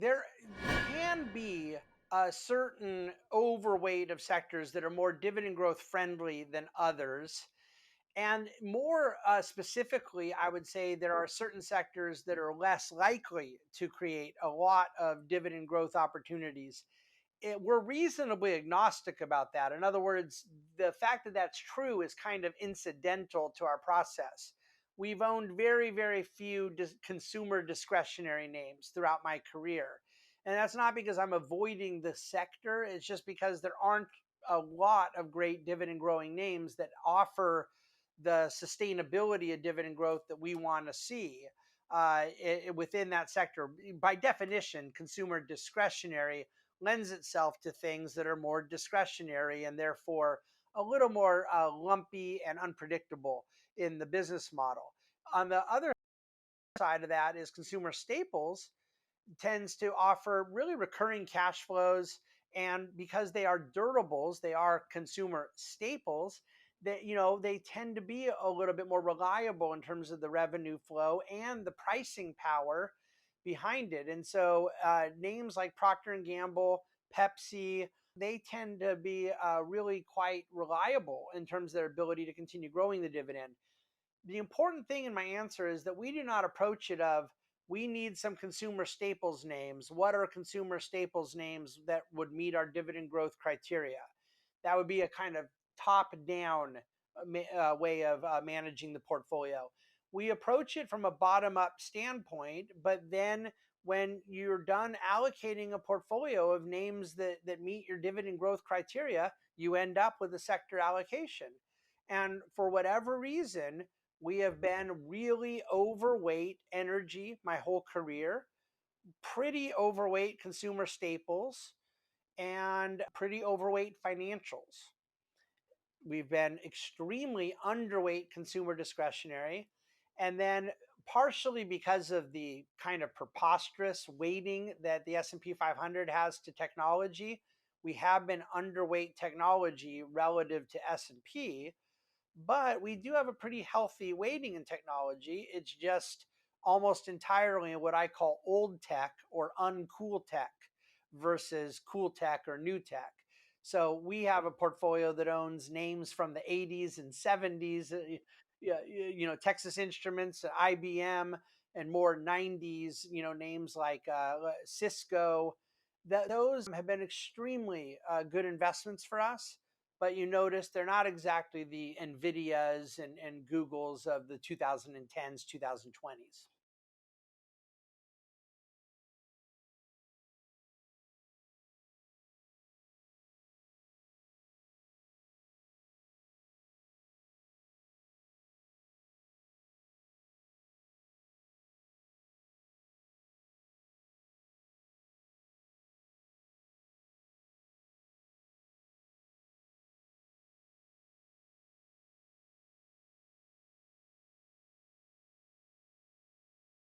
There can be a certain overweight of sectors that are more dividend growth friendly than others. And more specifically, I would say there are certain sectors that are less likely to create a lot of dividend growth opportunities. We're reasonably agnostic about that. In other words, the fact that that's true is kind of incidental to our process. We've owned very, very few consumer discretionary names throughout my career. And that's not because I'm avoiding the sector, it's just because there aren't a lot of great dividend growing names that offer the sustainability of dividend growth that we want to see within that sector. By definition, consumer discretionary lends itself to things that are more discretionary and therefore a little more lumpy and unpredictable in the business model. On the other side of that is consumer staples tends to offer really recurring cash flows, and because they are durables, they are consumer staples, that they tend to be a little bit more reliable in terms of the revenue flow and the pricing power behind it. And so names like Procter and Gamble, Pepsi, they tend to be really quite reliable in terms of their ability to continue growing the dividend. The important thing in my answer is that we do not approach it of we need some consumer staples names. What are consumer staples names that would meet our dividend growth criteria? That would be a kind of top down way of managing the portfolio. We approach it from a bottom up standpoint, but then when you're done allocating a portfolio of names that meet your dividend growth criteria, you end up with a sector allocation. And for whatever reason, we have been really overweight energy my whole career, pretty overweight consumer staples, and pretty overweight financials. We've been extremely underweight consumer discretionary. And then partially because of the kind of preposterous weighting that the S&P 500 has to technology, we have been underweight technology relative to S&P, but we do have a pretty healthy weighting in technology. It's just almost entirely in what I call old tech or uncool tech versus cool tech or new tech. So we have a portfolio that owns names from the 80s and 70s, Texas Instruments, IBM, and more 90s, names like Cisco. Those have been extremely good investments for us, but you notice they're not exactly the Nvidias and Googles of the 2010s, 2020s.